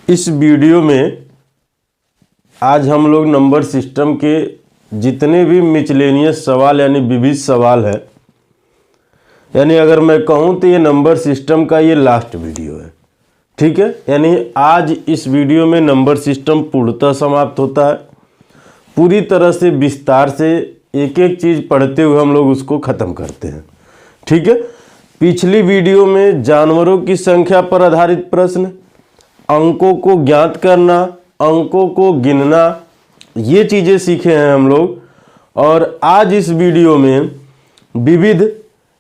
इस वीडियो में आज हम लोग नंबर सिस्टम के जितने भी मिचलेनियस सवाल यानी विविध सवाल है, यानी अगर मैं कहूँ तो ये नंबर सिस्टम का ये लास्ट वीडियो है। ठीक है, यानी आज इस वीडियो में नंबर सिस्टम पूर्णतः समाप्त होता है। पूरी तरह से विस्तार से एक एक चीज़ पढ़ते हुए हम लोग उसको ख़त्म करते हैं। ठीक है, पिछली वीडियो में जानवरों की संख्या पर आधारित प्रश्न, अंकों को ज्ञात करना, अंकों को गिनना, ये चीज़ें सीखे हैं हम लोग। और आज इस वीडियो में विविध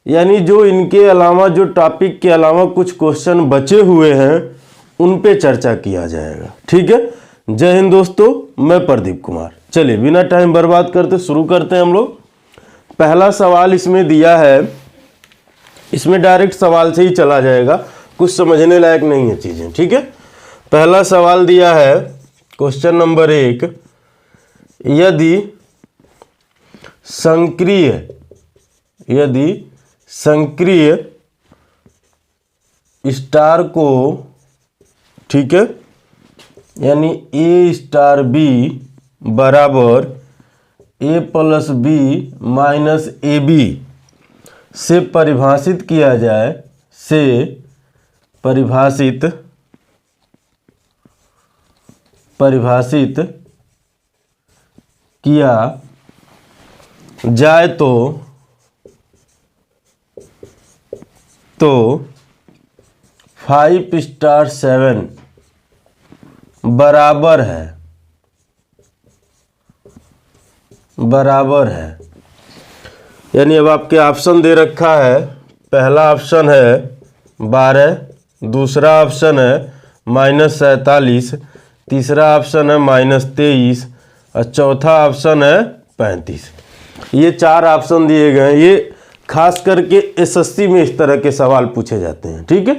यानी जो इनके अलावा जो टॉपिक के अलावा कुछ क्वेश्चन बचे हुए हैं उन पे चर्चा किया जाएगा। ठीक है, जय हिंद दोस्तों, मैं प्रदीप कुमार। चलिए बिना टाइम बर्बाद करते शुरू करते हैं हम लोग। पहला सवाल इसमें दिया है, इसमें डायरेक्ट सवाल से ही चला जाएगा, कुछ समझने लायक नहीं है चीज़ें। ठीक है, पहला सवाल दिया है क्वेश्चन नंबर 1, यदि संक्रिय स्टार को, ठीक है, यानी ए स्टार बी बराबर A plus B minus A B से परिभाषित किया जाए, से परिभाषित किया जाए तो 5 स्टार 7 बराबर है। यानी अब आपके ऑप्शन दे रखा है, पहला ऑप्शन है 12, दूसरा ऑप्शन है -47, तीसरा ऑप्शन है -23 और चौथा ऑप्शन है 35। ये 4 ऑप्शन दिए गए हैं। ये खास करके एसएससी में इस तरह के सवाल पूछे जाते हैं। ठीक है,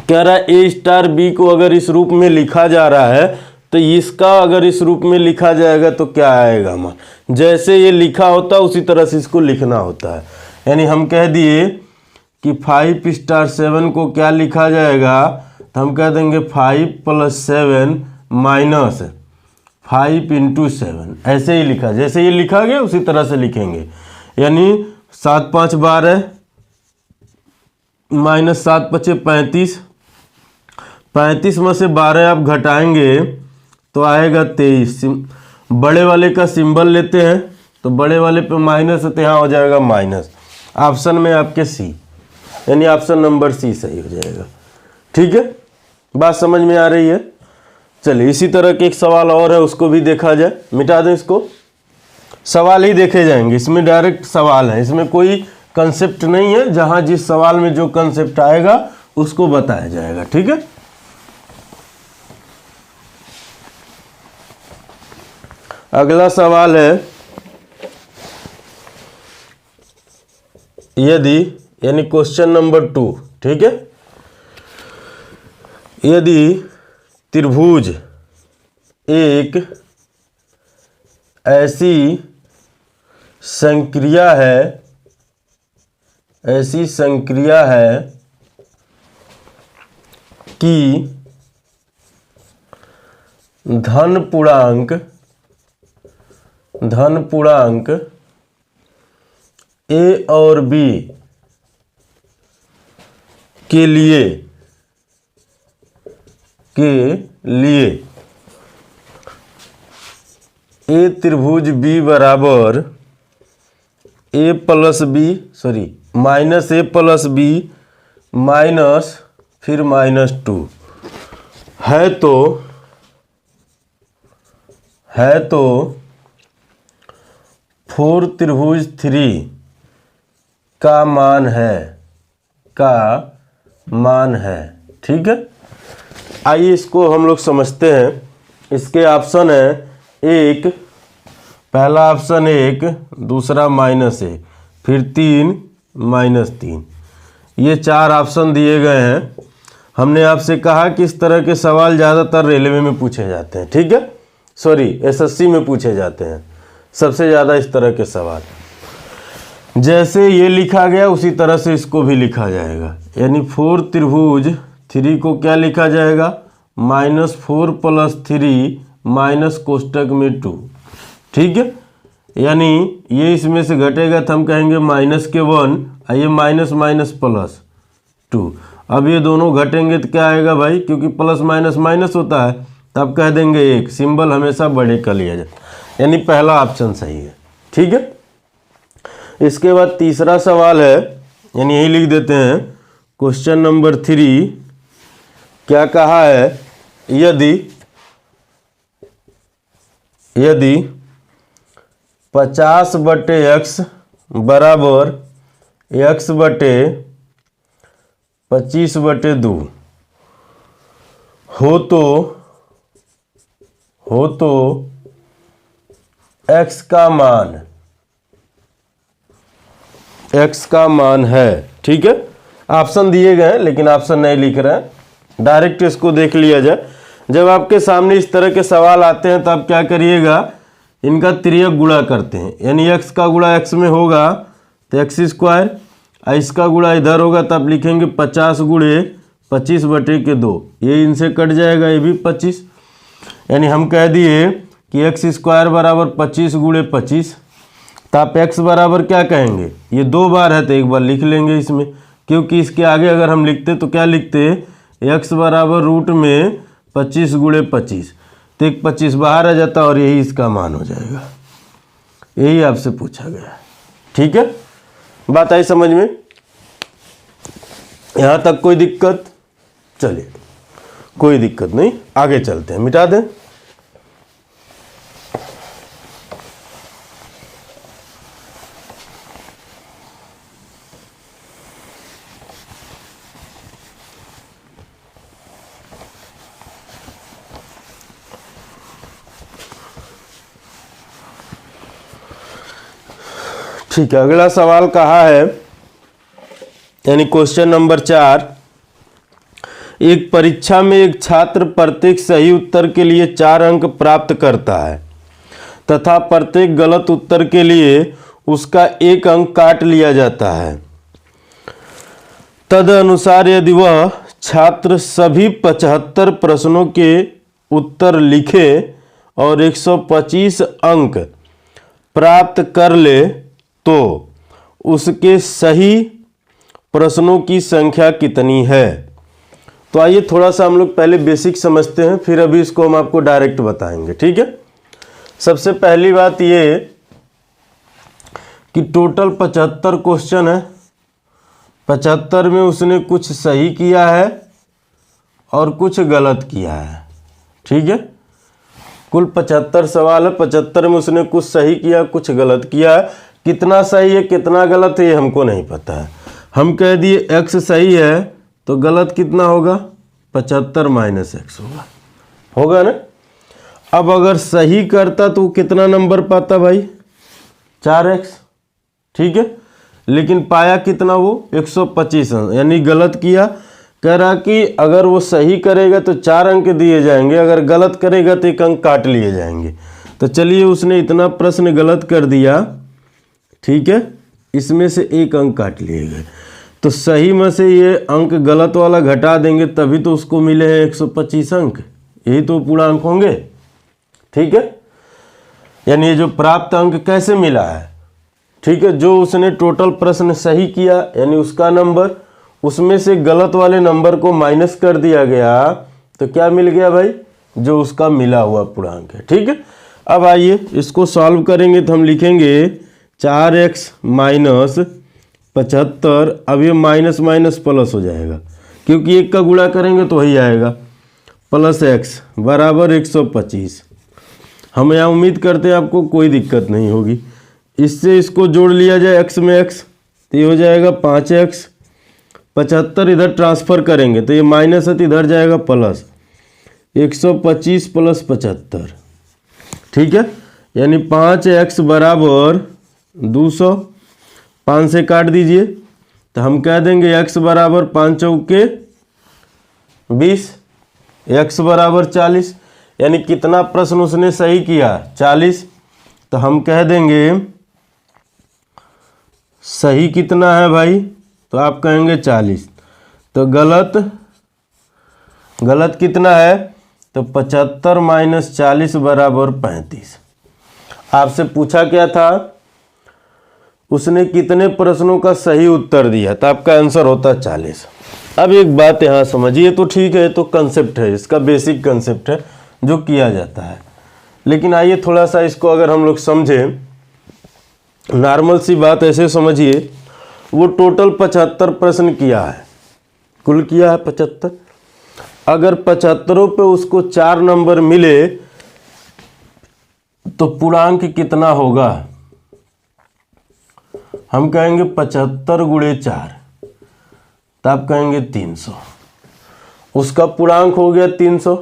कह रहा है ए स्टार बी को अगर इस रूप में लिखा जा रहा है तो इसका अगर इस रूप में लिखा जाएगा तो क्या आएगा मान, जैसे ये लिखा होता है उसी तरह से इसको लिखना होता है। यानी हम कह दिए कि 5 स्टार 7 को क्या लिखा जाएगा, तो हम कह देंगे 5 + 7 माइनस 5 × 7, ऐसे ही लिखा, जैसे ये लिखा गया उसी तरह से लिखेंगे। यानी 7 × 5 = 12 माइनस 7 × 5 = 35, 35 में से 12 आप घटाएंगे तो आएगा 23। बड़े वाले का सिंबल लेते हैं तो बड़े वाले पे माइनस है तो यहाँ हो जाएगा माइनस। ऑप्शन में आपके सी, यानी ऑप्शन नंबर सी सही हो जाएगा। ठीक है, बात समझ में आ रही है। चलिए इसी तरह के एक सवाल और है, उसको भी देखा जाए। मिटा दें इसको, सवाल ही देखे जाएंगे, इसमें डायरेक्ट सवाल है, इसमें कोई कंसेप्ट नहीं है। जहाँ जिस सवाल में जो कंसेप्ट आएगा उसको बताया जाएगा। ठीक है, अगला सवाल है, यदि, यानी क्वेश्चन नंबर 2, ठीक है, यदि त्रिभुज एक ऐसी संक्रिया है कि धन पूर्णांक ए और बी के लिए ए त्रिभुज बी बराबर -a + b माइनस फिर -2 है तो 4 त्रिभुज 3 का मान है। ठीक है, आइए इसको हम लोग समझते हैं। इसके ऑप्शन है, एक, पहला ऑप्शन 1, दूसरा -1, फिर 3 -3, ये 4 ऑप्शन दिए गए हैं। हमने आपसे कहा कि इस तरह के सवाल ज़्यादातर रेलवे में पूछे जाते हैं। ठीक है, सॉरी एसएससी में पूछे जाते हैं सबसे ज़्यादा इस तरह के सवाल। जैसे ये लिखा गया उसी तरह से इसको भी लिखा जाएगा, यानी 4 त्रिभुज 3 को क्या लिखा जाएगा -4 + 3 माइनस कोष्टक में 2। ठीक है, यानी ये इसमें से घटेगा तो हम कहेंगे -1 और ये माइनस माइनस +2। अब ये दोनों घटेंगे तो क्या आएगा भाई, क्योंकि प्लस माइनस माइनस होता है, तब कह देंगे 1। सिंबल हमेशा बड़े का लिया जाए, यानी पहला ऑप्शन सही है। ठीक है, इसके बाद तीसरा सवाल है, यानी यही लिख देते हैं क्वेश्चन नंबर 3। क्या कहा है, यदि 50/x बराबर x/25/2 हो तो x का मान है। ठीक है, ऑप्शन दिए गए हैं लेकिन ऑप्शन नहीं लिख रहे हैं, डायरेक्ट इसको देख लिया जाए। जब आपके सामने इस तरह के सवाल आते हैं तो आप क्या करिएगा, इनका तिर्यक गुणा करते हैं, यानी x का गुणा x में होगा तो x², इसका गुणा इधर होगा तो आप लिखेंगे 50 × 25/2। ये इनसे कट जाएगा, ये भी 25, यानी हम कह दिए कि x² बराबर 25 × 25। तो आप x बराबर क्या कहेंगे, ये 2 बार है तो एक बार लिख लेंगे इसमें, क्योंकि इसके आगे अगर हम लिखते तो क्या लिखते, x बराबर √25 × 25, तो एक 25 बाहर आ जाता और यही इसका मान हो जाएगा। यही आपसे पूछा गया। ठीक है, बात आई समझ में, यहाँ तक कोई दिक्कत? चलिए, कोई दिक्कत नहीं, आगे चलते हैं, मिटा दें। ठीक है, अगला सवाल कहा है, यानी क्वेश्चन नंबर 4। एक परीक्षा में एक छात्र प्रत्येक सही उत्तर के लिए 4 अंक प्राप्त करता है तथा प्रत्येक गलत उत्तर के लिए उसका 1 अंक काट लिया जाता है। तदनुसार यदि वह छात्र सभी 75 प्रश्नों के उत्तर लिखे और 125 अंक प्राप्त कर ले तो उसके सही प्रश्नों की संख्या कितनी है। तो आइए थोड़ा सा हम लोग पहले बेसिक समझते हैं, फिर अभी इसको हम आपको डायरेक्ट बताएंगे। ठीक है, सबसे पहली बात ये कि टोटल 75 क्वेश्चन है, 75 में उसने कुछ सही किया है और कुछ गलत किया है। ठीक है, कुल 75 सवाल है, 75 में उसने कुछ सही किया कुछ गलत किया है। कितना सही है कितना गलत है ये हमको नहीं पता है, हम कह दिए x सही है तो गलत कितना होगा, 75 - x होगा ना। अब अगर सही करता तो कितना नंबर पाता भाई, 4x। ठीक है, लेकिन पाया कितना, वो 125, यानी गलत किया। कह रहा कि अगर वो सही करेगा तो 4 अंक दिए जाएंगे, अगर गलत करेगा तो 1 अंक काट लिए जाएंगे। तो चलिए, उसने इतना प्रश्न गलत कर दिया, ठीक है, इसमें से 1 अंक काट लिए गए, तो सही में से ये अंक गलत वाला घटा देंगे तभी तो उसको मिले हैं 125 अंक, यही तो पूर्णांक होंगे। ठीक है, यानी ये जो प्राप्त अंक कैसे मिला है, ठीक है, जो उसने टोटल प्रश्न सही किया यानी उसका नंबर, उसमें से गलत वाले नंबर को माइनस कर दिया गया तो क्या मिल गया भाई, जो उसका मिला हुआ पूर्णांक है। ठीक है, अब आइए इसको सॉल्व करेंगे तो हम लिखेंगे 4x - 75। अब ये माइनस माइनस प्लस हो जाएगा, क्योंकि 1 का गुणा करेंगे तो वही आएगा, प्लस x बराबर 125। हम यहाँ उम्मीद करते हैं आपको कोई दिक्कत नहीं होगी। इससे इसको जोड़ लिया जाए x में x, तो ये हो जाएगा 5x। 75 इधर ट्रांसफ़र करेंगे तो ये माइनस है तो इधर जाएगा प्लस, 125 + 75। ठीक है, यानी 5x बराबर 200, 5 से काट दीजिए तो हम कह देंगे x बराबर 5 चौके 20, x बराबर 40, यानी कितना प्रश्न उसने सही किया, 40। तो हम कह देंगे सही कितना है भाई, तो आप कहेंगे 40, तो गलत गलत कितना है? तो 75 माइनस 40 बराबर 35। आपसे पूछा क्या था? उसने कितने प्रश्नों का सही उत्तर दिया, तो आपका आंसर होता 40। अब एक बात यहाँ समझिए, तो ठीक है, तो कंसेप्ट है, इसका बेसिक कंसेप्ट है जो किया जाता है। लेकिन आइए थोड़ा सा इसको अगर हम लोग समझें, नॉर्मल सी बात ऐसे समझिए, वो टोटल 75 प्रश्न किया है, कुल किया है 75। अगर 75 पे उसको 4 नंबर मिले तो पूर्णांक कितना होगा? हम कहेंगे 75 गुणे 4, तो आप कहेंगे 300। उसका पूर्णांक हो गया 300।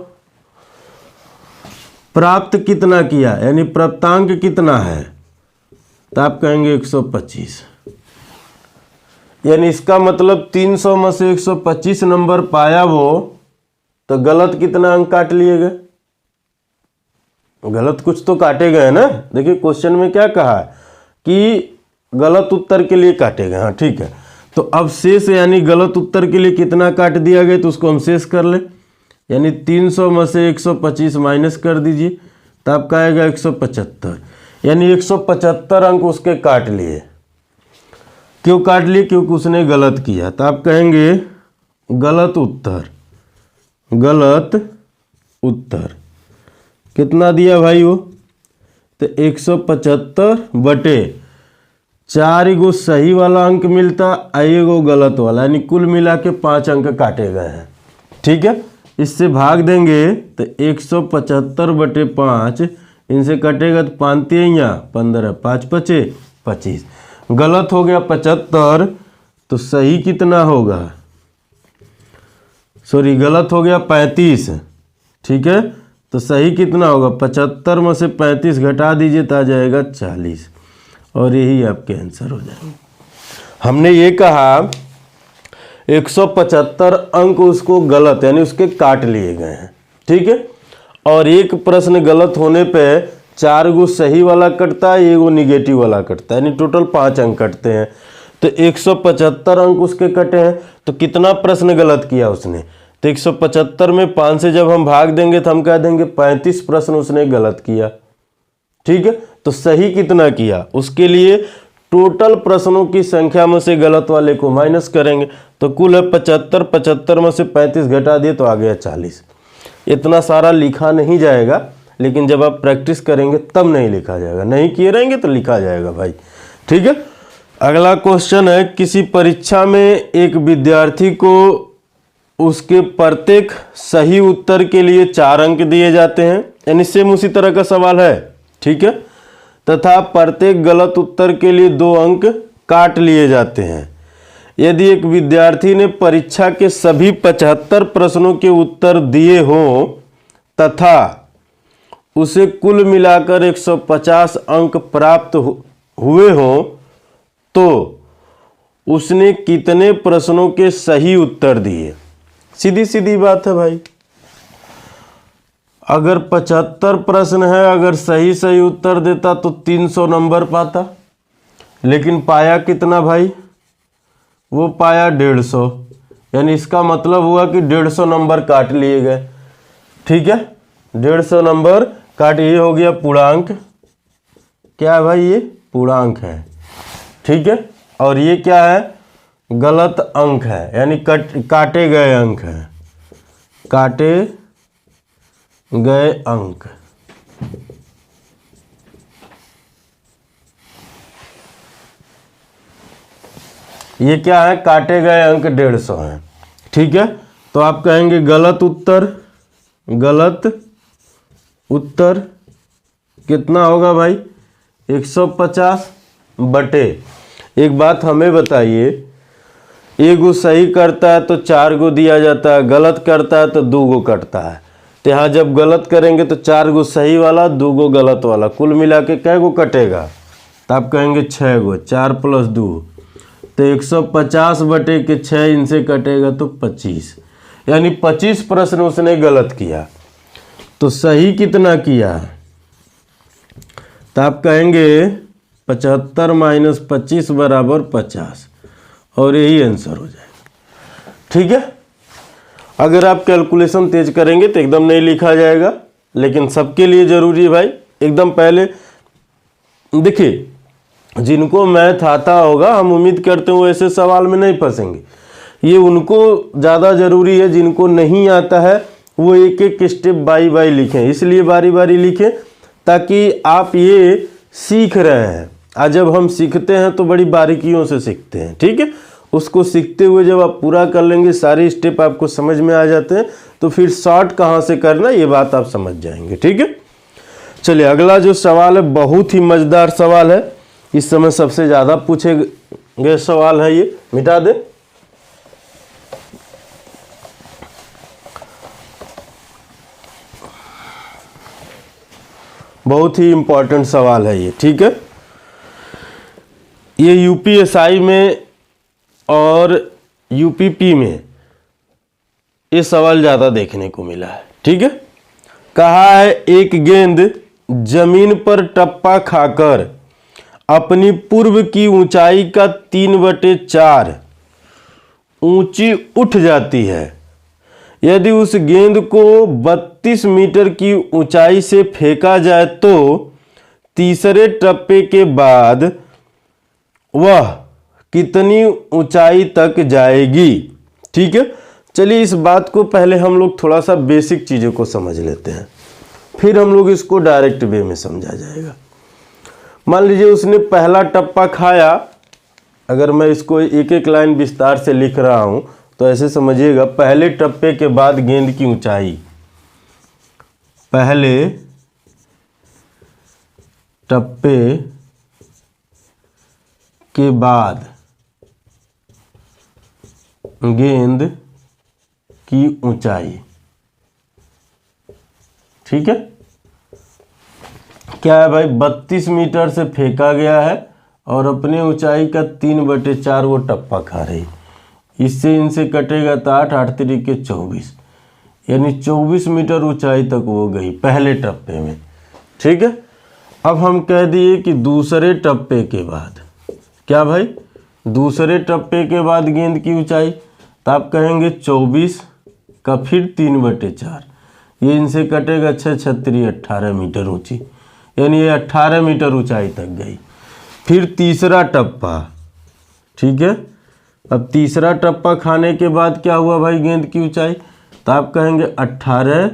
प्राप्त कितना किया, यानी प्राप्तांक कितना है, तो आप कहेंगे 125। यानी इसका मतलब 300 में से 125 नंबर पाया वो, तो गलत कितना अंक काट लिए गए? गलत कुछ तो काटे गए ना। देखिए क्वेश्चन में क्या कहा है कि गलत उत्तर के लिए काटे गए। हाँ ठीक है, तो अब शेष यानी गलत उत्तर के लिए कितना काट दिया गया, तो उसको हम शेष कर ले। यानी 300 में से 125 माइनस कर दीजिए, तो आपका आएगा 175। यानी 175 अंक उसके काट लिए। क्यों काट लिए? क्योंकि उसने गलत किया। तो आप कहेंगे गलत उत्तर, गलत उत्तर कितना दिया भाई वो? तो 175 बटे 4 गो सही वाला अंक मिलता, एगो गलत वाला, यानी कुल मिला के 5 अंक काटे गए हैं। ठीक है, इससे भाग देंगे तो 175 बटे 5, इनसे कटेगा तो 5 या 15, 5 पचे 25। गलत हो गया 75, तो सही कितना होगा? सॉरी, गलत हो गया 35। ठीक है, तो सही कितना होगा? 75 में से 35 घटा दीजिए तो आ जाएगा 40, और यही आपके आंसर हो जाएंगे। हमने ये कहा 175 अंक उसको गलत, यानी उसके काट लिए गए हैं। ठीक है, और एक प्रश्न गलत होने पे 4 गो सही वाला कटता है, 1 गो निगेटिव वाला कटता है, यानी टोटल 5 अंक कटते हैं। तो 175 अंक उसके कटे हैं, तो कितना प्रश्न गलत किया उसने? तो 175 में 5 से जब हम भाग देंगे तो हम कह देंगे 35 प्रश्न उसने गलत किया। ठीक है, तो सही कितना किया? उसके लिए टोटल प्रश्नों की संख्या में से गलत वाले को माइनस करेंगे, तो कुल है 75, 75 में से 35 घटा दिए तो आ गया 40। इतना सारा लिखा नहीं जाएगा, लेकिन जब आप प्रैक्टिस करेंगे तब नहीं लिखा जाएगा, नहीं किए रहेंगे तो लिखा जाएगा भाई। ठीक है, अगला क्वेश्चन है, किसी परीक्षा में एक विद्यार्थी को उसके प्रत्येक सही उत्तर के लिए 4 अंक दिए जाते हैं, यानी सेम उसी तरह का सवाल है। ठीक है, तथा प्रत्येक गलत उत्तर के लिए 2 अंक काट लिए जाते हैं। यदि एक विद्यार्थी ने परीक्षा के सभी 75 प्रश्नों के उत्तर दिए हों तथा उसे कुल मिलाकर 150 अंक प्राप्त हुए हों, तो उसने कितने प्रश्नों के सही उत्तर दिए? सीधी सीधी बात है भाई। अगर 75 प्रश्न है, अगर सही सही उत्तर देता तो 300 नंबर पाता, लेकिन पाया कितना भाई? वो पाया 150, यानी इसका मतलब हुआ कि 150 नंबर काट लिए गए। ठीक है, 150 नंबर काट, ये हो गया पूर्णांक। क्या है भाई? ये पूर्णांक है। ठीक है, और ये क्या है? गलत अंक है, यानी काटे गए अंक है, काटे गए अंक। ये क्या है? काटे गए अंक 150 हैं। ठीक है, तो आप कहेंगे गलत उत्तर, गलत उत्तर कितना होगा भाई? 150 बटे, एक बात हमें बताइए, 1 गो सही करता है तो 4 गो दिया जाता है, गलत करता है तो 2 गो कटता है। तो यहाँ जब गलत करेंगे तो 4 गो सही वाला, 2 गो गलत वाला, कुल मिला के कै गो कटेगा? तो आप कहेंगे 6 गो, 4 + 2, तो 150 बटे के 6, इनसे कटेगा तो 25, यानी 25 प्रश्न उसने गलत किया। तो सही कितना किया? तो आप कहेंगे 75 माइनस 25 बराबर 50, और यही आंसर हो जाएगा। ठीक है, अगर आप कैलकुलेशन तेज करेंगे तो एकदम नहीं लिखा जाएगा, लेकिन सबके लिए ज़रूरी है भाई। एकदम पहले देखिए, जिनको मैथ आता होगा हम उम्मीद करते हैं वो ऐसे सवाल में नहीं फंसेंगे। ये उनको ज़्यादा ज़रूरी है, जिनको नहीं आता है वो एक एक स्टेप बाई बाई लिखें, इसलिए बारी बारी लिखें ताकि आप ये सीख रहे हैं। आज जब हम सीखते हैं तो बड़ी बारीकियों से सीखते हैं, ठीक है। उसको सीखते हुए जब आप पूरा कर लेंगे, सारे स्टेप आपको समझ में आ जाते हैं, तो फिर शॉर्ट कहाँ से करना ये बात आप समझ जाएंगे, ठीक है। चलिए अगला जो सवाल है बहुत ही मज़ेदार सवाल है, इस समय सबसे ज़्यादा पूछे गए सवाल है ये, मिटा दें। बहुत ही इम्पोर्टेंट सवाल है ये, ठीक है। ये यूपीएसआई में और यूपीपी में ये सवाल ज़्यादा देखने को मिला है, ठीक है। कहा है एक गेंद जमीन पर टप्पा खाकर अपनी पूर्व की ऊंचाई का 3/4 ऊंची उठ जाती है। यदि उस गेंद को 32 मीटर की ऊंचाई से फेंका जाए तो तीसरे टप्पे के बाद वह कितनी ऊंचाई तक जाएगी, ठीक है। चलिए इस बात को पहले हम लोग थोड़ा सा बेसिक चीज़ों को समझ लेते हैं, फिर हम लोग इसको डायरेक्ट वे में समझा जाएगा। मान लीजिए उसने पहला टप्पा खाया, अगर मैं इसको एक एक लाइन विस्तार से लिख रहा हूं तो ऐसे समझिएगा, पहले टप्पे के बाद गेंद की ऊंचाई, पहले टप्पे के बाद गेंद की ऊंचाई, ठीक है। क्या है भाई, 32 मीटर से फेंका गया है और अपने ऊंचाई का 3/4 वो टप्पा खा रही, इससे इनसे कटेगा तो 8 8 तरीके 24, यानी 24 मीटर ऊंचाई तक वो गई पहले टप्पे में, ठीक है। अब हम कह दिए कि दूसरे टप्पे के बाद, क्या भाई, दूसरे टप्पे के बाद गेंद की ऊंचाई, तो आप कहेंगे 24 का फिर 3/4, ये इनसे कटेगा 6 6 18 मीटर ऊंची, यानी ये 18 मीटर ऊंचाई तक गई। फिर तीसरा टप्पा, ठीक है। अब तीसरा टप्पा खाने के बाद क्या हुआ भाई गेंद की ऊंचाई, तो आप कहेंगे 18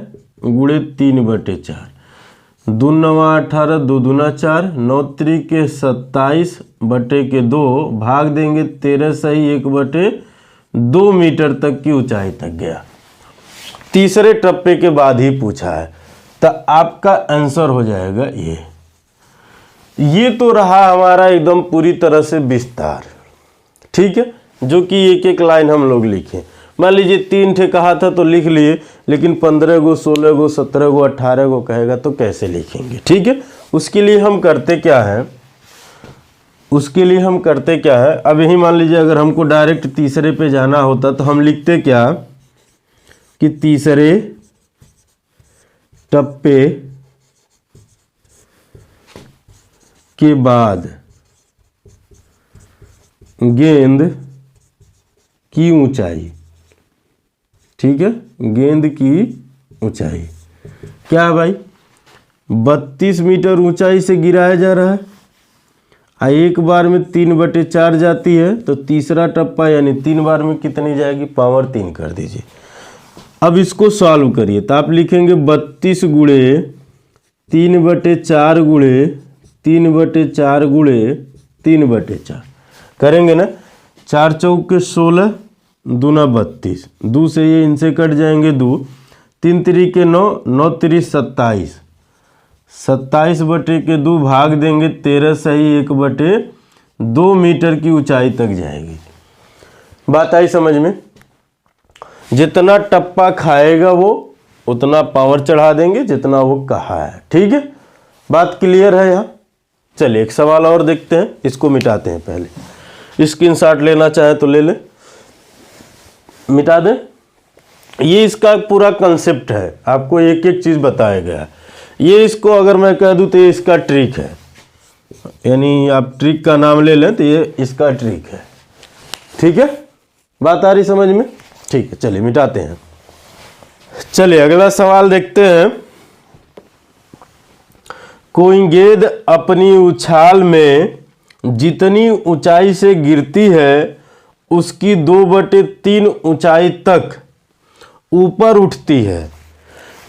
गुणे 3/4, 2 9 18, 2 दूना 4, 9 तरीके 27 बटे के 2 भाग देंगे 13 सही 1/2 मीटर तक की ऊंचाई तक गया। तीसरे टप्पे के बाद ही पूछा है, तो आपका आंसर हो जाएगा ये तो रहा हमारा एकदम पूरी तरह से विस्तार, ठीक है, जो कि एक एक लाइन हम लोग लिखें। मान लीजिए 3 ठे कहा था तो लिख लिए, लेकिन 15 गो 16 गो 17 गो 18 गो कहेगा तो कैसे लिखेंगे, ठीक है। उसके लिए हम करते क्या है, अब यही मान लीजिए अगर हमको डायरेक्ट तीसरे पे जाना होता तो हम लिखते क्या कि तीसरे टप्पे के बाद गेंद की ऊंचाई, ठीक है, गेंद की ऊंचाई क्या है भाई, 32 मीटर ऊंचाई से गिराया जा रहा है, एक बार में 3/4 जाती है, तो तीसरा टप्पा यानी 3 बार में कितनी जाएगी, पावर 3 कर दीजिए। अब इसको सॉल्व करिए, तो आप लिखेंगे 32 गुणे 3/4 गुणे 3/4 गुणे 3/4 करेंगे ना, 4 चौके 16, दूना 32, 2 से ये इनसे कट जाएंगे 2, 3 तरीके 9, 9 तरी 27, 27 बटे के 2 भाग देंगे 13 सही 1/2 मीटर की ऊंचाई तक जाएगी। बात आई समझ में, जितना टप्पा खाएगा वो उतना पावर चढ़ा देंगे जितना वो कहा है, ठीक है। बात क्लियर है यहाँ। चलिए एक सवाल और देखते हैं, इसको मिटाते हैं, पहले स्क्रीनशॉट लेना चाहे तो ले ले, मिटा दें। ये इसका पूरा कंसेप्ट है, आपको एक एक चीज़ बताया गया है। ये इसको अगर मैं कह दूं तो ये इसका ट्रिक है, यानी आप ट्रिक का नाम ले लें तो ये इसका ट्रिक है, ठीक है। बात आ रही समझ में, ठीक है। चलिए मिटाते हैं। चलिए अगला सवाल देखते हैं। कोई गेंद अपनी उछाल में जितनी ऊंचाई से गिरती है उसकी 2/3 ऊंचाई तक ऊपर उठती है।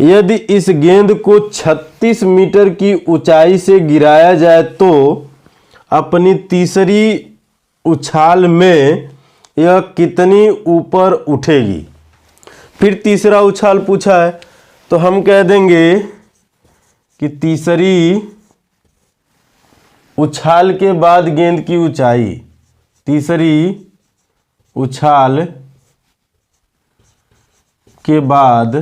यदि इस गेंद को 36 मीटर की ऊंचाई से गिराया जाए तो अपनी तीसरी उछाल में यह कितनी ऊपर उठेगी। फिर तीसरा उछाल पूछा है तो हम कह देंगे कि तीसरी उछाल के बाद गेंद की ऊंचाई, तीसरी उछाल के बाद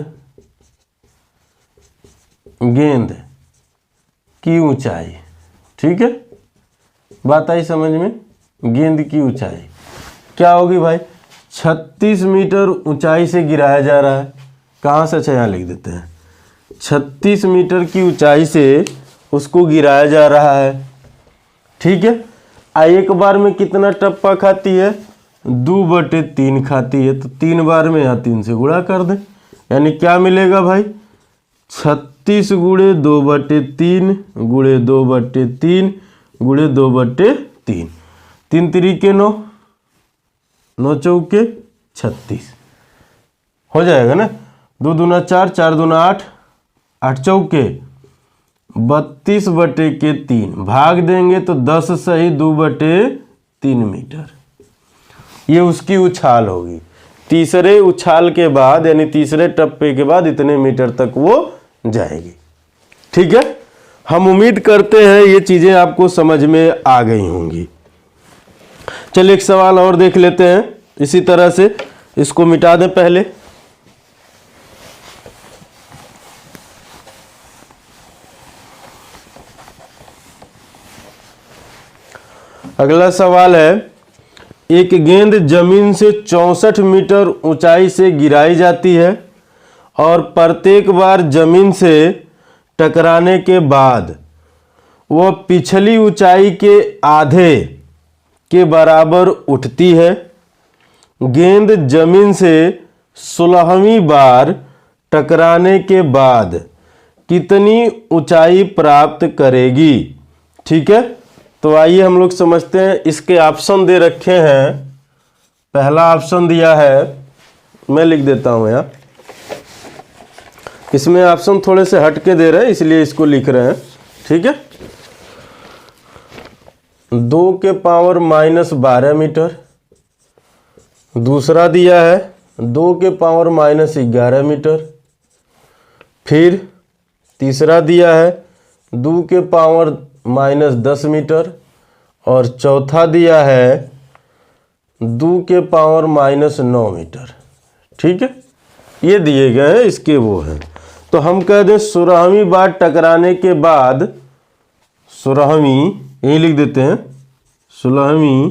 गेंद की ऊंचाई। ठीक है, बात आई समझ में। गेंद की ऊंचाई क्या होगी भाई, 36 मीटर ऊंचाई से गिराया जा रहा है। कहाँ से, अच्छा यहाँ लिख देते हैं। 36 मीटर की ऊंचाई से उसको गिराया जा रहा है। ठीक है, एक बार में कितना टप्पा खाती है, 2/3 खाती है। तो 3 बार में यहाँ 3 से गुणा कर दें, यानी क्या मिलेगा भाई, 36 गुणे 2/3 गुणे 2/3 गुणे 2/3। 3 3 9, 9 चौके 36 हो जाएगा ना। 2 दूना 4, 4 दूना 8, 8 चौके 32/3 भाग देंगे तो 10 सही 2/3 मीटर। ये उसकी उछाल होगी। तीसरे उछाल के बाद यानी तीसरे टप्पे के बाद इतने मीटर तक वो जाएगी। ठीक है, हम उम्मीद करते हैं ये चीजें आपको समझ में आ गई होंगी। चलिए एक सवाल और देख लेते हैं इसी तरह से। इसको मिटा दें पहले। अगला सवाल है, एक गेंद जमीन से 64 मीटर ऊंचाई से गिराई जाती है और प्रत्येक बार जमीन से टकराने के बाद वह पिछली ऊंचाई के आधे के बराबर उठती है। गेंद जमीन से 16वीं बार टकराने के बाद कितनी ऊंचाई प्राप्त करेगी। ठीक है, तो आइए हम लोग समझते हैं। इसके ऑप्शन दे रखे हैं। पहला ऑप्शन दिया है, मैं लिख देता हूं यहाँ। इसमें ऑप्शन थोड़े से हटके दे रहे हैं इसलिए इसको लिख रहे हैं। ठीक है, 2 के पावर -12 मीटर। दूसरा दिया है 2 के पावर -11 मीटर। फिर तीसरा दिया है 2 के पावर -10 मीटर। और चौथा दिया है 2 के पावर -9 मीटर। ठीक है, ये दिए गए हैं, इसके वो हैं। तो हम कह दें 16वीं बार टकराने के बाद, 16वीं यही लिख देते हैं, 16वीं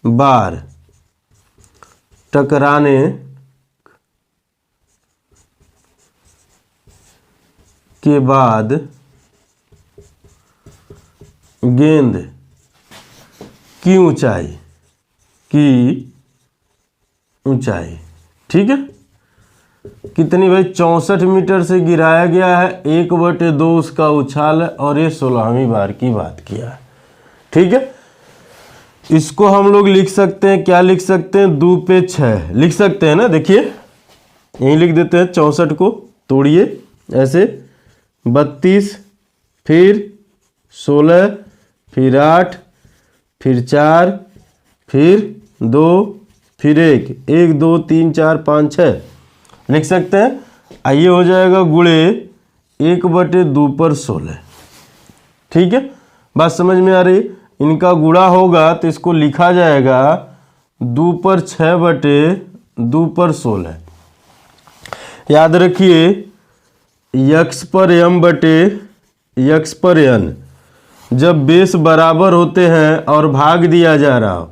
बार टकराने के बाद गेंद की ऊंचाई। ठीक है, कितनी भाई, 64 मीटर से गिराया गया है, 1/2 उसका उछाल है और ये 16वीं बार की बात किया है। ठीक है, इसको हम लोग लिख सकते हैं, क्या लिख सकते हैं, 2 पे 6 लिख सकते हैं ना। देखिए यही लिख देते हैं, 64 को तोड़िए ऐसे, 32 फिर 16 फिर 8 फिर 4 फिर 2 फिर 1, 1 2 3 4 5 6 लिख सकते हैं। आइए हो जाएगा गुणे 1/2 पर 16। ठीक है, बात समझ में आ रही। इनका गुणा होगा तो इसको लिखा जाएगा 2 पर 6/2 पर 16। याद रखिए x पर m बटे x पर n, जब बेस बराबर होते हैं और भाग दिया जा रहा हो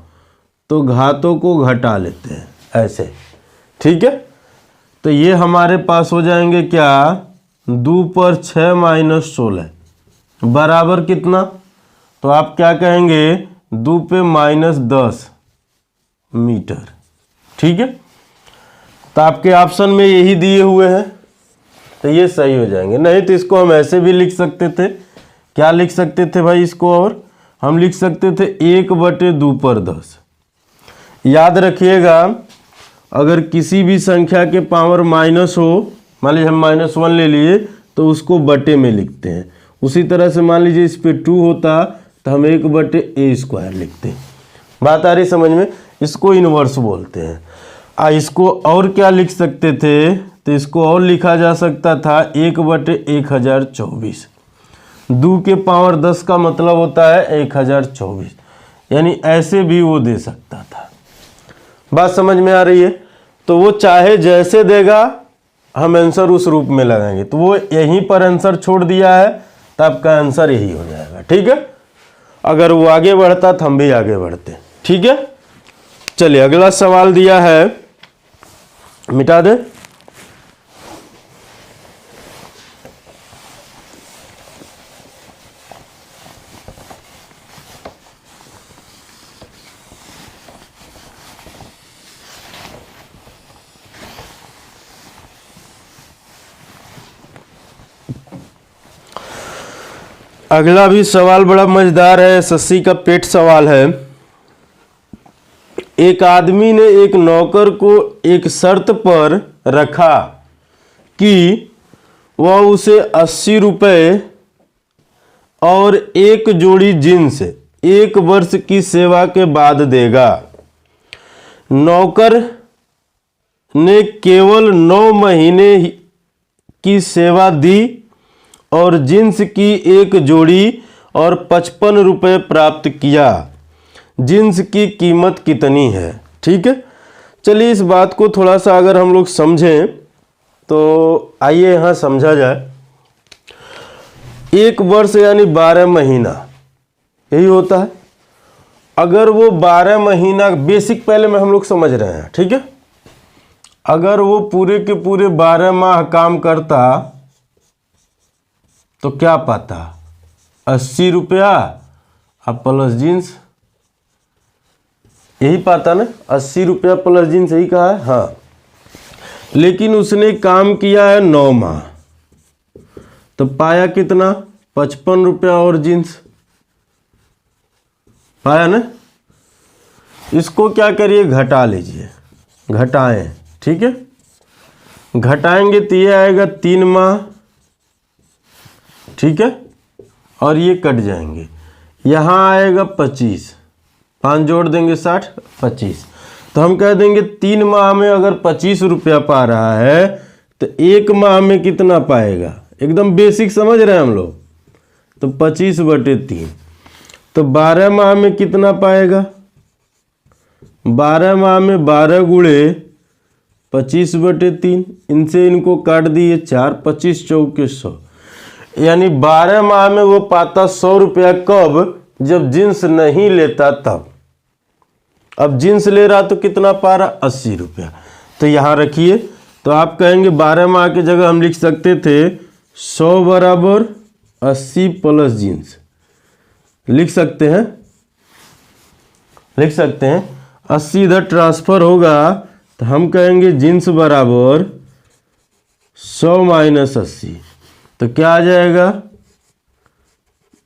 तो घातों को घटा लेते हैं ऐसे। ठीक है, तो ये हमारे पास हो जाएंगे क्या, 2 पर 6 - 16 बराबर कितना, तो आप क्या कहेंगे, 2 पे -10 मीटर। ठीक है, तो आपके ऑप्शन में यही दिए हुए हैं, तो ये सही हो जाएंगे। नहीं तो इसको हम ऐसे भी लिख सकते थे। क्या लिख सकते थे भाई इसको? और हम लिख सकते थे 1/2/10। याद रखिएगा, अगर किसी भी संख्या के पावर माइनस हो, मान लीजिए हम -1 ले लिए तो उसको बटे में लिखते हैं। उसी तरह से मान लीजिए इस पे 2 होता तो हम 1/a² लिखते हैं। बात आ रही समझ में? इसको इन्वर्स बोलते हैं। इसको और क्या लिख सकते थे? तो इसको और लिखा जा सकता था 1/1024। 2 के पावर 10 का मतलब होता है 1024, यानी ऐसे भी वो दे सकता था। बात समझ में आ रही है? तो वो चाहे जैसे देगा हम आंसर उस रूप में लगाएंगे। तो वो यहीं पर आंसर छोड़ दिया है, तो आपका आंसर यही हो जाएगा। ठीक है, अगर वो आगे बढ़ता तो हम भी आगे बढ़ते। ठीक है, चलिए अगला सवाल दिया है, मिटा दे। अगला भी सवाल बड़ा मजेदार है, एसएससी का पेट सवाल है। एक आदमी ने एक नौकर को एक शर्त पर रखा कि वह उसे 80 रुपये और एक जोड़ी जींस 1 वर्ष की सेवा के बाद देगा। नौकर ने केवल 9 महीने की सेवा दी और जींस की एक जोड़ी और 55 रुपये प्राप्त किया। जींस की कीमत कितनी है? ठीक है, चलिए इस बात को थोड़ा सा अगर हम लोग समझें तो आइए यहाँ समझा जाए। 1 वर्ष यानी 12 महीना, यही होता है। अगर वो 12 महीना बेसिक पहले में हम लोग समझ रहे हैं, ठीक है। अगर वो पूरे के पूरे 12 माह काम करता तो क्या पाता? 80 रुपया अब प्लस जींस, यही पाता ना, 80 रुपया प्लस जींस, यही कहा है। हाँ, लेकिन उसने काम किया है 9 माह, तो पाया कितना? 55 रुपया और जींस पाया ना। इसको क्या करिए, घटा लीजिए, घटाएं। ठीक है, घटाएंगे तो ये आएगा 3 माह, ठीक है, और ये कट जाएंगे। यहाँ आएगा 25, 5 जोड़ देंगे 60, 25। तो हम कह देंगे 3 माह में अगर 25 रुपया पा रहा है तो 1 माह में कितना पाएगा? एकदम बेसिक समझ रहे हैं हम लोग। तो 25/3, तो 12 माह में कितना पाएगा? 12 माह में 12 गुणे 25/3, इनसे इनको काट दिए 4, 25 चौके 100, यानी 12 माह में वो पाता 100 रुपया। कब? जब जींस नहीं लेता तब। अब जींस ले रहा तो कितना पा रहा? 80 रुपया। तो यहाँ रखिए, तो आप कहेंगे 12 माह की जगह हम लिख सकते थे 100 बराबर 80 प्लस जींस, लिख सकते हैं, लिख सकते हैं। 80 इधर ट्रांसफर होगा तो हम कहेंगे जींस बराबर 100 माइनस 80, तो क्या आ जाएगा?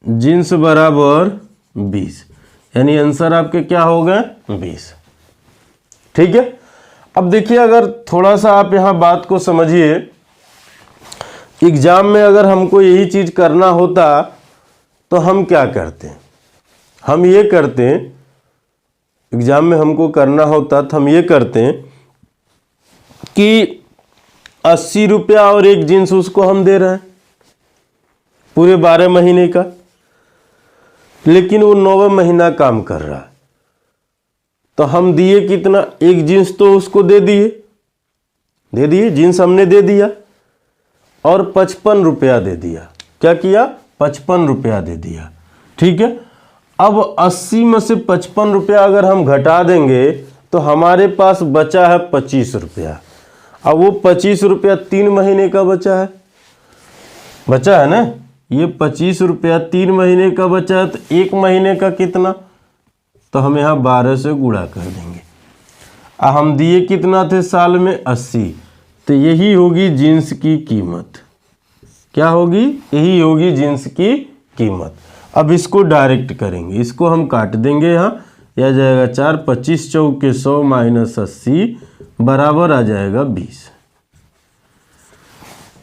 जींस बराबर 20, यानी आंसर आपके क्या हो गए? 20। ठीक है, अब देखिए अगर थोड़ा सा आप यहाँ बात को समझिए। एग्जाम में अगर हमको यही चीज करना होता तो हम क्या करते हैं? हम ये करते हैं, एग्जाम में हमको करना होता तो हम ये करते हैं कि 80 रुपया और एक जींस उसको हम दे रहे हैं पूरे 12 महीने का, लेकिन वो 9वें महीना काम कर रहा है, तो हम दिए कितना? एक जींस तो उसको दे दिए, जींस हमने दे दिया और 55 रुपया दे दिया। क्या किया? 55 रुपया दे दिया। ठीक है, अब 80 में से 55 रुपया अगर हम घटा देंगे तो हमारे पास बचा है 25 रुपया। अब वो 25 रुपया 3 महीने का बचा है ना, ये 25 रुपया 3 महीने का बचा है, तो 1 महीने का कितना? तो हम यहाँ 12 से गुणा कर देंगे। हम दिए कितना थे साल में 80, तो यही होगी जींस की कीमत। क्या होगी? यही होगी जींस की कीमत। अब इसको डायरेक्ट करेंगे, इसको हम काट देंगे, यहाँ यह जाएगा 4, 25 चौके 100 माइनस 80 बराबर आ जाएगा 20।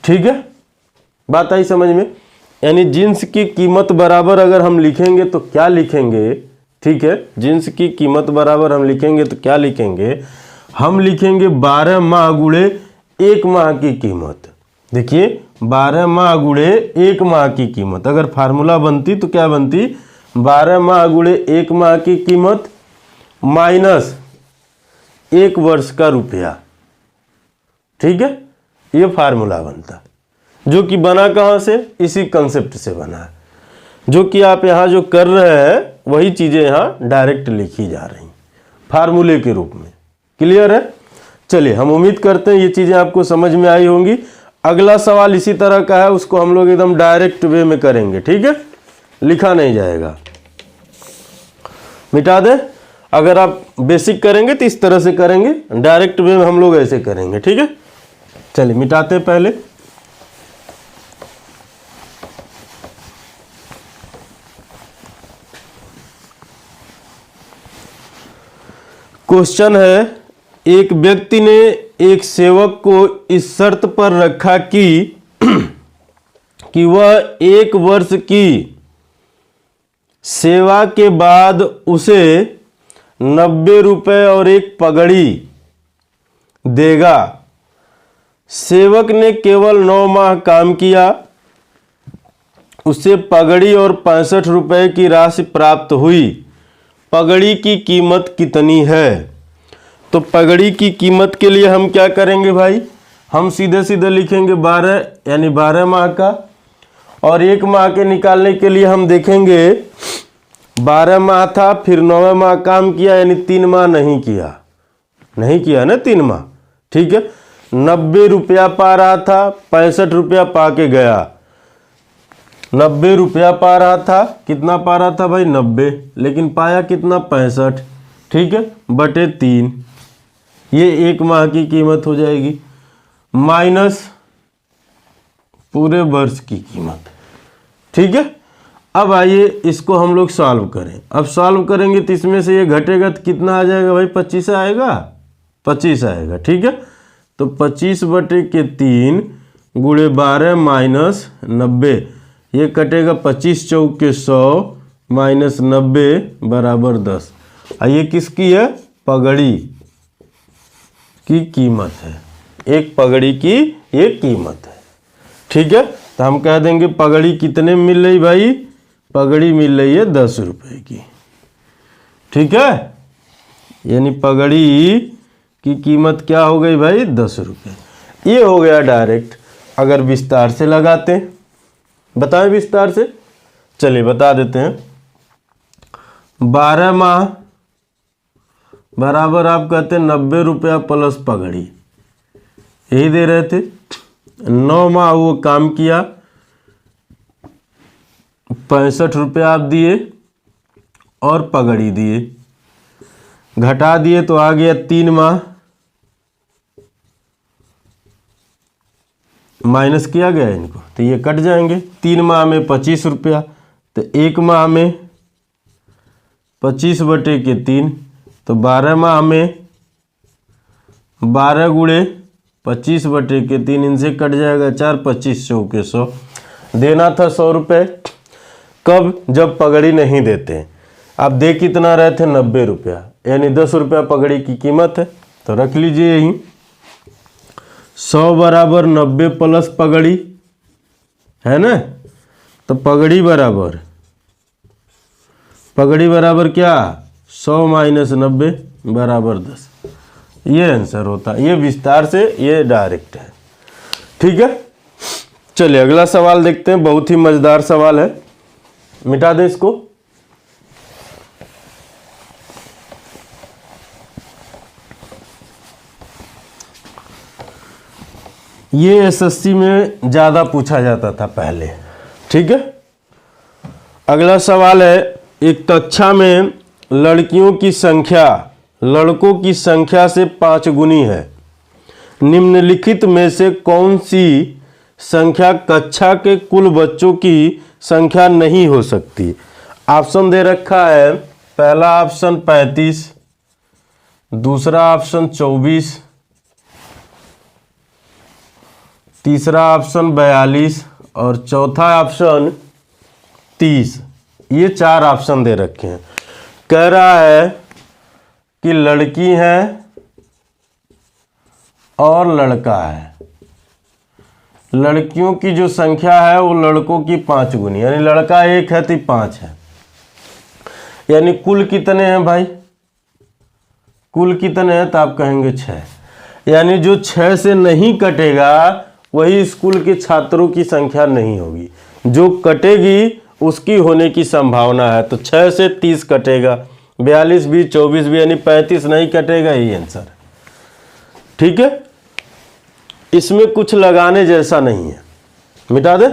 ठीक है, बात आई समझ में? यानी जींस की कीमत बराबर अगर हम लिखेंगे तो क्या लिखेंगे? ठीक है, जींस की कीमत बराबर हम लिखेंगे तो क्या लिखेंगे? हम लिखेंगे 12 माह गुणे 1 माह की कीमत। देखिए 12 माह गुणे 1 माह की कीमत, अगर फार्मूला बनती तो क्या बनती? 12 माह गुणे 1 माह की कीमत माइनस 1 वर्ष का रुपया। ठीक है, ये फार्मूला बनता, जो कि बना कहाँ से? इसी कंसेप्ट से बना है। जो कि आप यहाँ जो कर रहे हैं वही चीज़ें यहाँ डायरेक्ट लिखी जा रही फार्मूले के रूप में। क्लियर है? चलिए, हम उम्मीद करते हैं ये चीज़ें आपको समझ में आई होंगी। अगला सवाल इसी तरह का है, उसको हम लोग एकदम डायरेक्ट वे में करेंगे। ठीक है, लिखा नहीं जाएगा, मिटा दे। अगर आप बेसिक करेंगे तो इस तरह से करेंगे, डायरेक्ट वे में हम लोग ऐसे करेंगे। ठीक है, चलिए मिटाते हैं पहले। क्वेश्चन है, एक व्यक्ति ने एक सेवक को इस शर्त पर रखा कि वह 1 वर्ष की सेवा के बाद उसे 90 रुपये और एक पगड़ी देगा। सेवक ने केवल 9 माह काम किया, उसे पगड़ी और 65 रुपये की राशि प्राप्त हुई। पगड़ी की कीमत कितनी है? तो पगड़ी की कीमत के लिए हम क्या करेंगे भाई? हम सीधे सीधे लिखेंगे 12, यानी 12 माह का, और 1 माह के निकालने के लिए हम देखेंगे 12 माह था, फिर 9वें माह काम किया, यानी 3 माह नहीं किया ना 3 माह। ठीक है, 90 रुपया पा रहा था, 65 रुपया पा के गया। 90 रुपया पा रहा था, कितना पा रहा था भाई? 90, लेकिन पाया कितना? 65। ठीक है, बटे 3, ये 1 माह की कीमत हो जाएगी, माइनस पूरे वर्ष की कीमत। ठीक है, अब आइए इसको हम लोग सॉल्व करें। अब सॉल्व करेंगे तो इसमें से ये घटेगा तो कितना आ जाएगा भाई? 25 आएगा, 25 आएगा। ठीक है, तो 25 बटे के 3 गुणे 12 माइनस 90, ये कटेगा 25 चौके 100 माइनस 90 बराबर 10। ये किसकी है? पगड़ी की कीमत है, एक पगड़ी की ये कीमत है। ठीक है, तो हम कह देंगे पगड़ी कितने में मिल रही भाई? पगड़ी मिल रही है 10 रुपये की। ठीक है, यानी पगड़ी की कीमत क्या हो गई भाई? 10 रुपये। ये हो गया डायरेक्ट। अगर विस्तार से लगाते हैं, बताएं विस्तार से, चलिए बता देते हैं। 12 माह बराबर आप कहते हैं 90 रुपया प्लस पगड़ी, यही दे रहे थे। 9 माह वो काम किया, 65 रुपया आप दिए और पगड़ी दिए, घटा दिए तो आ गया 3 माह, माइनस किया गया इनको तो ये कट जाएंगे। 3 माह में 25 रुपया, तो 1 माह में 25 बटे के 3, तो 12 माह में 12 गुणे 25 बटे के 3, इनसे कट जाएगा 4, 25 चौके 100। देना था 100 रुपये, कब? जब पगड़ी नहीं देते। आप दे कितना रहे थे? 90 रुपया, यानी 10 रुपया पगड़ी की कीमत है, तो रख लीजिए यही। 100 बराबर 90 प्लस पगड़ी है ना, तो पगड़ी बराबर क्या? 100 माइनस 90 बराबर 10। ये आंसर होता है, ये विस्तार से, ये डायरेक्ट है। ठीक है, चलिए अगला सवाल देखते हैं, बहुत ही मजेदार सवाल है। मिटा दें इसको। ये एसएससी में ज़्यादा पूछा जाता था पहले। ठीक है, अगला सवाल है, एक कक्षा में लड़कियों की संख्या लड़कों की संख्या से 5 गुनी है। निम्नलिखित में से कौन सी संख्या कक्षा के कुल बच्चों की संख्या नहीं हो सकती? ऑप्शन दे रखा है, पहला ऑप्शन 35, दूसरा ऑप्शन 24, तीसरा ऑप्शन 42 और चौथा ऑप्शन 30। ये 4 ऑप्शन दे रखे हैं। कह रहा है कि लड़की है और लड़का है। लड़कियों की जो संख्या है वो लड़कों की 5 गुनी, यानी लड़का 1 है तो 5 है। यानी कुल कितने हैं भाई? कुल कितने हैं तो आप कहेंगे 6। यानी जो 6 से नहीं कटेगा वही स्कूल के छात्रों की संख्या नहीं होगी। जो कटेगी उसकी होने की संभावना है। तो 6 से 30 कटेगा, 42 भी 24 भी, यानी 35 नहीं कटेगा। यही आंसर है। ठीक है, इसमें कुछ लगाने जैसा नहीं है, मिटा दे।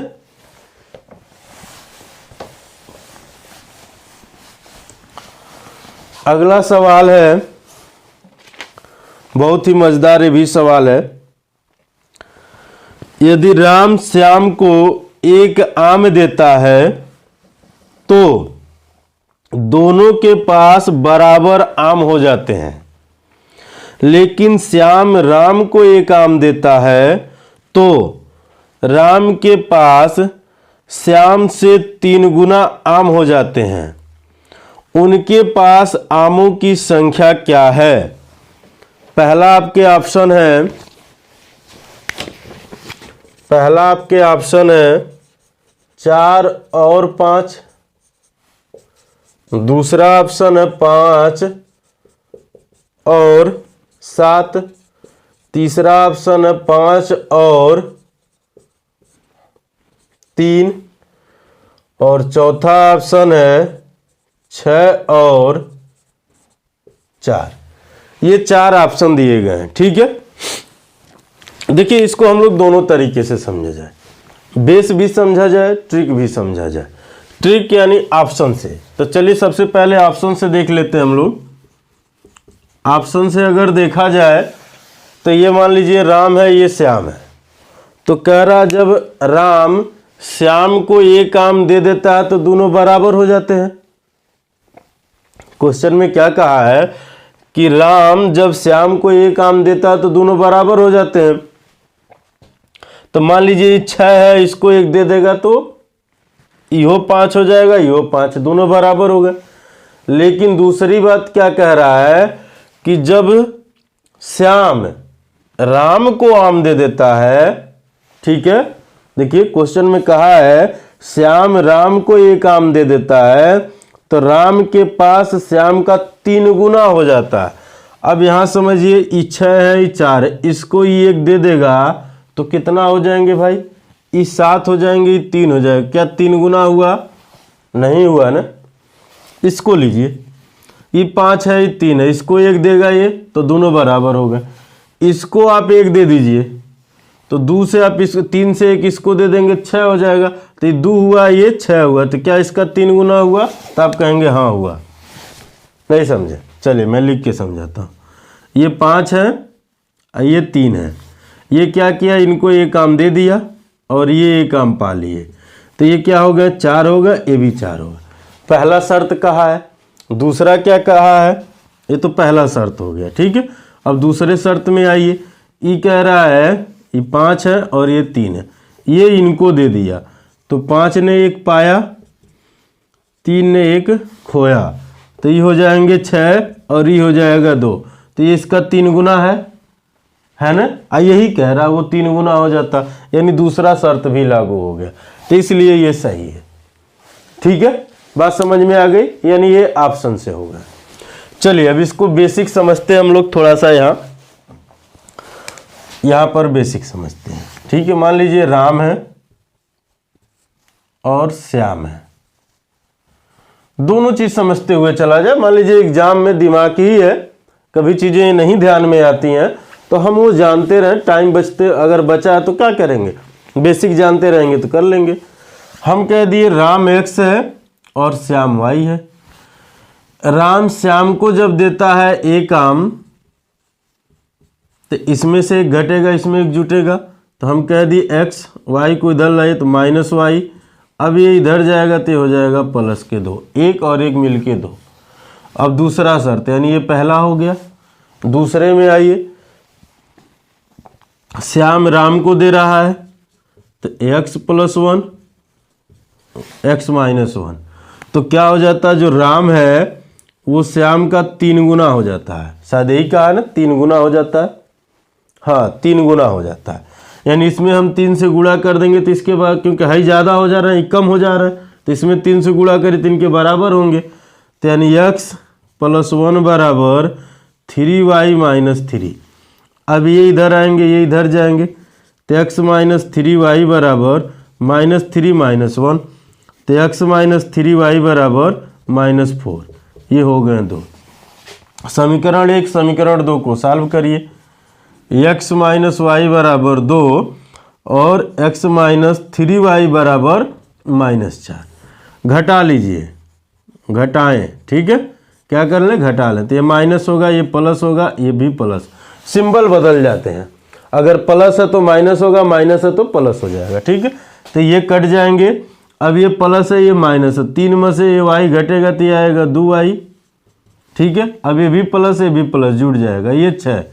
अगला सवाल है, बहुत ही मजेदार भी सवाल है। यदि राम श्याम को एक आम देता है तो दोनों के पास बराबर आम हो जाते हैं, लेकिन श्याम राम को एक आम देता है तो राम के पास श्याम से 3 गुना आम हो जाते हैं। उनके पास आमों की संख्या क्या है? पहला आपके ऑप्शन है, पहला आपके ऑप्शन है 4 और 5, दूसरा ऑप्शन है 5 और 7, तीसरा ऑप्शन है 5 और 3 और चौथा ऑप्शन है 6 और 4। ये 4 ऑप्शन दिए गए हैं। ठीक है, देखिए इसको हम लोग दोनों तरीके से समझा जाए, बेस भी समझा जाए, ट्रिक भी समझा जाए। ट्रिक यानी ऑप्शन से। तो चलिए सबसे पहले ऑप्शन से देख लेते हैं हम लोग। ऑप्शन से अगर देखा जाए तो ये मान लीजिए राम है, ये श्याम है। तो कह रहा जब राम श्याम को एक आम दे देता है तो दोनों बराबर हो जाते हैं। क्वेश्चन में क्या कहा है कि राम जब श्याम को एक आम देता है तो दोनों बराबर हो जाते हैं। तो मान लीजिए 6 है, इसको 1 दे देगा तो यो 5 हो जाएगा, यो 5, दोनों बराबर हो गए। लेकिन दूसरी बात क्या कह रहा है कि जब श्याम राम को आम दे देता है, ठीक है, देखिए क्वेश्चन में कहा है श्याम राम को एक आम दे देता है तो राम के पास श्याम का 3 गुना हो जाता है। अब यहां समझिए ये 6 है, ये 4 है, इसको ये 1 दे देगा तो कितना हो जाएंगे भाई? ये 7 हो जाएंगे, ये 3 हो जाएगा। क्या 3 गुना हुआ? नहीं हुआ ना। इसको लीजिए, ये 5 है, ये 3 है, इसको 1 देगा ये तो दोनों बराबर हो गए। इसको आप 1 दे दीजिए तो 2 से आप इसको 3 से 1 इसको दे देंगे, 6 हो जाएगा। तो ये 2 हुआ, ये 6 हुआ, तो क्या इसका 3 गुना हुआ? तो आप कहेंगे हाँ हुआ। नहीं समझे? चलिए मैं लिख के समझाता हूँ। ये 5 है, ये 3 है। ये क्या किया, इनको एक आम दे दिया और ये एक आम पा लिए, तो ये क्या हो गया? 4 होगा, ये भी 4 होगा। पहला शर्त कहा है। दूसरा क्या कहा है? ये तो पहला शर्त हो गया। ठीक है, अब दूसरे शर्त में आइए। ये कह रहा है ये 5 है और ये 3 है, ये इनको दे दिया तो 5 ने 1 पाया, 3 ने 1 खोया, तो ये हो जाएंगे 6 और ये हो जाएगा 2। तो ये इसका 3 गुना है ना। यही कह रहा है वो 3 गुना हो जाता, यानी दूसरा शर्त भी लागू हो गया, तो इसलिए ये सही है। ठीक है, बात समझ में आ गई, यानी ये ऑप्शन से होगा। चलिए अब इसको बेसिक समझते हैं हम लोग, थोड़ा सा यहाँ पर बेसिक समझते हैं। ठीक है, मान लीजिए राम है और श्याम है, दोनों चीज समझते हुए चला जाए। मान लीजिए एग्जाम में दिमाग ही है, कभी चीजें नहीं ध्यान में आती हैं तो हम वो जानते रहें, टाइम बचते अगर बचा है तो क्या करेंगे, बेसिक जानते रहेंगे तो कर लेंगे। हम कह दिए राम x है और श्याम y है। राम श्याम को जब देता है एक आम, तो इसमें से एक घटेगा, इसमें एक जुटेगा, तो हम कह दिए x, y को इधर लाए तो -y, अब ये इधर जाएगा तो हो जाएगा +2, एक और एक मिलके 2। अब दूसरा शर्त, यानी ये पहला हो गया। दूसरे में आइए, श्याम राम को दे रहा है तो x + 1 x - 1, तो क्या हो जाता है, जो राम है वो श्याम का 3 गुना हो जाता है। शायद यही कहा है ना, 3 गुना हो जाता है। हाँ, 3 गुना हो जाता है, यानी इसमें हम 3 से गुणा कर देंगे तो इसके बाद, क्योंकि हाई ज़्यादा हो जा रहा है, कम हो जा रहा है, तो इसमें 3 से गुणा करें तो इनके बराबर होंगे, तो यानी x + 1 बराबर 3y - 3। अब ये इधर आएंगे, ये इधर जाएंगे, तो x - 3y बराबर -3 - 1, तो x - 3y बराबर -4। ये हो गए 2। समीकरण 1 समीकरण 2 को सॉल्व करिए। x - y बराबर 2 और x - 3y बराबर -4। घटा लीजिए, घटाएं, ठीक है, क्या कर लें, घटा लें, तो ये माइनस होगा, ये प्लस होगा, ये भी प्लस, सिंबल बदल जाते हैं, अगर प्लस है तो माइनस होगा, माइनस है तो प्लस हो जाएगा, ठीक है। तो ये कट जाएंगे, अब ये प्लस है, ये माइनस है, 3 में से ये y घटेगा तो ये आएगा 2y, ठीक है। अब ये भी प्लस है, ये भी प्लस, जुड़ जाएगा, ये 6,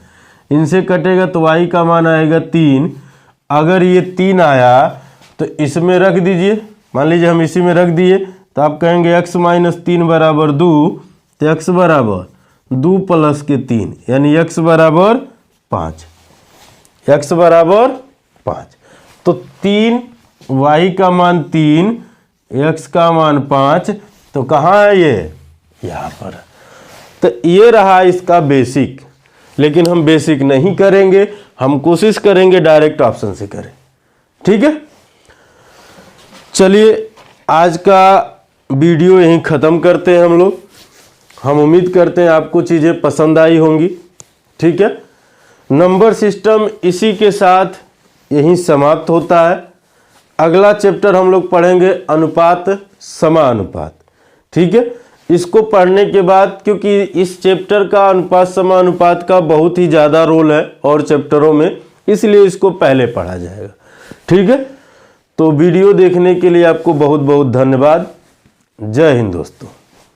इनसे कटेगा तो y का मान आएगा 3। अगर ये 3 आया तो इसमें रख दीजिए, मान लीजिए हम इसी में रख दिए, तो आप कहेंगे x - 3 बराबर 2, तो x बराबर 2 + 3, यानी x बराबर 5, x बराबर 5। तो 3, y का मान 3, x का मान 5, तो कहाँ है ये, यहाँ पर। तो ये रहा इसका बेसिक, लेकिन हम बेसिक नहीं करेंगे, हम कोशिश करेंगे डायरेक्ट ऑप्शन से करें, ठीक है। चलिए आज का वीडियो यहीं ख़त्म करते हैं हम लोग। हम उम्मीद करते हैं आपको चीज़ें पसंद आई होंगी, ठीक है। नंबर सिस्टम इसी के साथ यहीं समाप्त होता है। अगला चैप्टर हम लोग पढ़ेंगे अनुपात समानुपात, ठीक है। इसको पढ़ने के बाद, क्योंकि इस चैप्टर का अनुपात समानुपात का बहुत ही ज़्यादा रोल है और चैप्टरों में, इसलिए इसको पहले पढ़ा जाएगा, ठीक है। तो वीडियो देखने के लिए आपको बहुत बहुत धन्यवाद। जय हिंद दोस्तों।